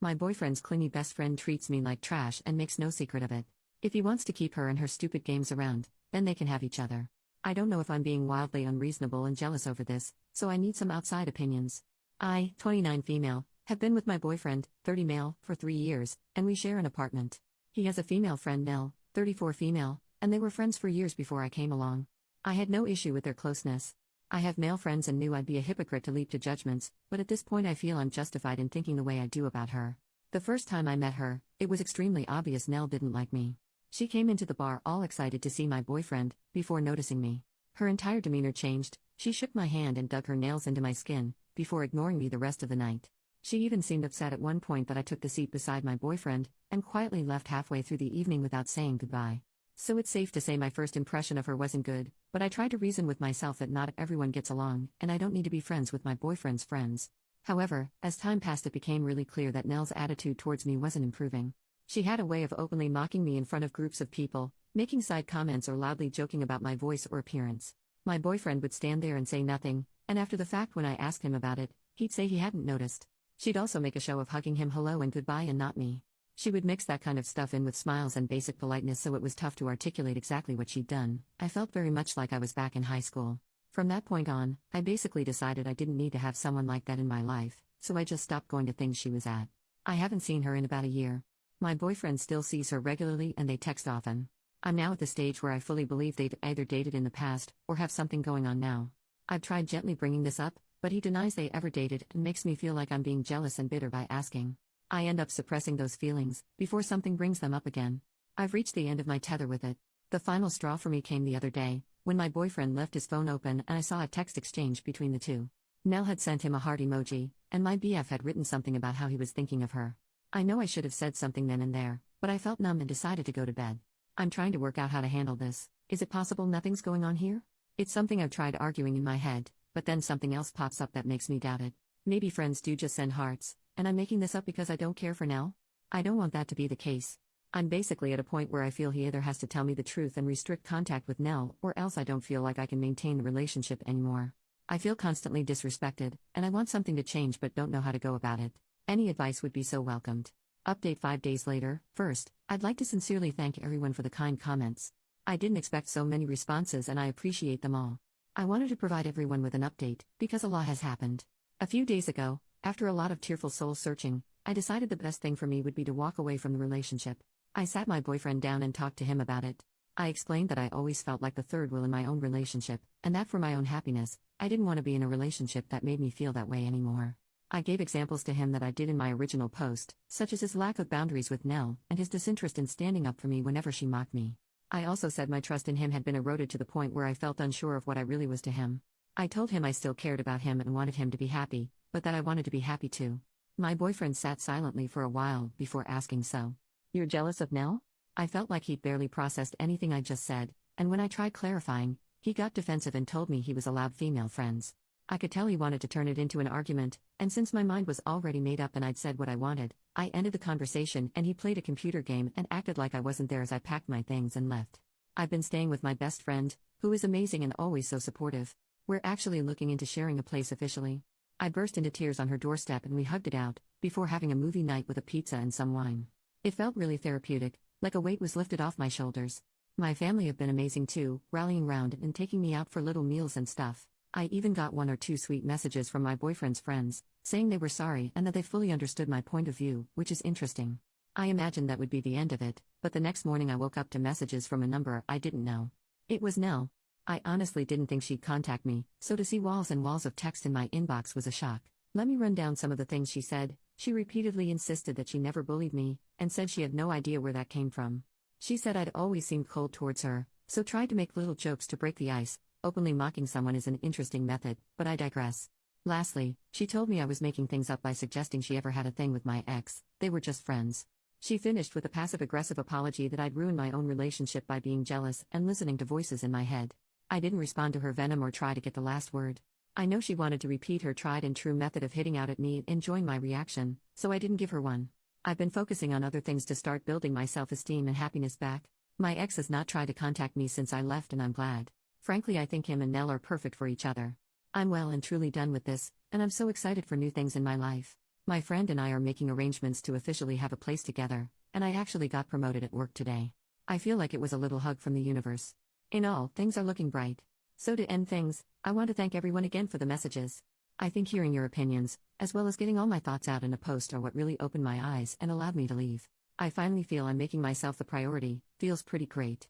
My boyfriend's clingy best friend treats me like trash and makes no secret of it. If he wants to keep her and her stupid games around, then they can have each other. I don't know if I'm being wildly unreasonable and jealous over this, so I need some outside opinions. I, 29 female, have been with my boyfriend, 30 male, for 3 years, and we share an apartment. He has a female friend Nell, 34 female, and they were friends for years before I came along. I had no issue with their closeness. I have male friends and knew I'd be a hypocrite to leap to judgments, but at this point I feel I'm justified in thinking the way I do about her. The first time I met her, it was extremely obvious Nell didn't like me. She came into the bar all excited to see my boyfriend, before noticing me. Her entire demeanor changed, she shook my hand and dug her nails into my skin, before ignoring me the rest of the night. She even seemed upset at one point that I took the seat beside my boyfriend, and quietly left halfway through the evening without saying goodbye. So it's safe to say my first impression of her wasn't good, but I tried to reason with myself that not everyone gets along, and I don't need to be friends with my boyfriend's friends. However, as time passed it became really clear that Nell's attitude towards me wasn't improving. She had a way of openly mocking me in front of groups of people, making side comments or loudly joking about my voice or appearance. My boyfriend would stand there and say nothing, and after the fact when I asked him about it, he'd say he hadn't noticed. She'd also make a show of hugging him hello and goodbye and not me. She would mix that kind of stuff in with smiles and basic politeness, so it was tough to articulate exactly what she'd done. I felt very much like I was back in high school. From that point on, I basically decided I didn't need to have someone like that in my life, so I just stopped going to things she was at. I haven't seen her in about a year. My boyfriend still sees her regularly and they text often. I'm now at the stage where I fully believe they've either dated in the past or have something going on now. I've tried gently bringing this up, but he denies they ever dated and makes me feel like I'm being jealous and bitter by asking. I end up suppressing those feelings before something brings them up again. I've reached the end of my tether with it. The final straw for me came the other day, when my boyfriend left his phone open and I saw a text exchange between the two. Nell had sent him a heart emoji, and my BF had written something about how he was thinking of her. I know I should have said something then and there, but I felt numb and decided to go to bed. I'm trying to work out how to handle this. Is it possible nothing's going on here? It's something I've tried arguing in my head, but then something else pops up that makes me doubt it. Maybe friends do just send hearts, and I'm making this up because I don't care for Nell? I don't want that to be the case. I'm basically at a point where I feel he either has to tell me the truth and restrict contact with Nell, or else I don't feel like I can maintain the relationship anymore. I feel constantly disrespected, and I want something to change but don't know how to go about it. Any advice would be so welcomed. Update 5 days later. First, I'd like to sincerely thank everyone for the kind comments. I didn't expect so many responses and I appreciate them all. I wanted to provide everyone with an update, because a lot has happened. A few days ago, after a lot of tearful soul searching, I decided the best thing for me would be to walk away from the relationship. I sat my boyfriend down and talked to him about it. I explained that I always felt like the third wheel in my own relationship, and that for my own happiness, I didn't want to be in a relationship that made me feel that way anymore. I gave examples to him that I did in my original post, such as his lack of boundaries with Nell and his disinterest in standing up for me whenever she mocked me. I also said my trust in him had been eroded to the point where I felt unsure of what I really was to him. I told him I still cared about him and wanted him to be happy, but that I wanted to be happy too. My boyfriend sat silently for a while before asking, "So, you're jealous of Nell?" I felt like he'd barely processed anything I just said, and when I tried clarifying, he got defensive and told me he was allowed female friends. I could tell he wanted to turn it into an argument, and since my mind was already made up and I'd said what I wanted, I ended the conversation and he played a computer game and acted like I wasn't there as I packed my things and left. I've been staying with my best friend, who is amazing and always so supportive. We're actually looking into sharing a place officially. I burst into tears on her doorstep and we hugged it out, before having a movie night with a pizza and some wine. It felt really therapeutic, like a weight was lifted off my shoulders. My family have been amazing too, rallying round and taking me out for little meals and stuff. I even got 1 or 2 sweet messages from my boyfriend's friends, saying they were sorry and that they fully understood my point of view, which is interesting. I imagined that would be the end of it, but the next morning I woke up to messages from a number I didn't know. It was Nell. I honestly didn't think she'd contact me, so to see walls and walls of text in my inbox was a shock. Let me run down some of the things she said. She repeatedly insisted that she never bullied me, and said she had no idea where that came from. She said I'd always seemed cold towards her, so tried to make little jokes to break the ice. Openly mocking someone is an interesting method, but I digress. Lastly, she told me I was making things up by suggesting she ever had a thing with my ex. They were just friends. She finished with a passive-aggressive apology that I'd ruined my own relationship by being jealous and listening to voices in my head. I didn't respond to her venom or try to get the last word. I know she wanted to repeat her tried-and-true method of hitting out at me and enjoying my reaction, so I didn't give her one. I've been focusing on other things to start building my self-esteem and happiness back. My ex has not tried to contact me since I left and I'm glad. Frankly, I think him and Nell are perfect for each other. I'm well and truly done with this, and I'm so excited for new things in my life. My friend and I are making arrangements to officially have a place together, and I actually got promoted at work today. I feel like it was a little hug from the universe. In all, things are looking bright. So to end things, I want to thank everyone again for the messages. I think hearing your opinions, as well as getting all my thoughts out in a post, are what really opened my eyes and allowed me to leave. I finally feel I'm making myself the priority, feels pretty great.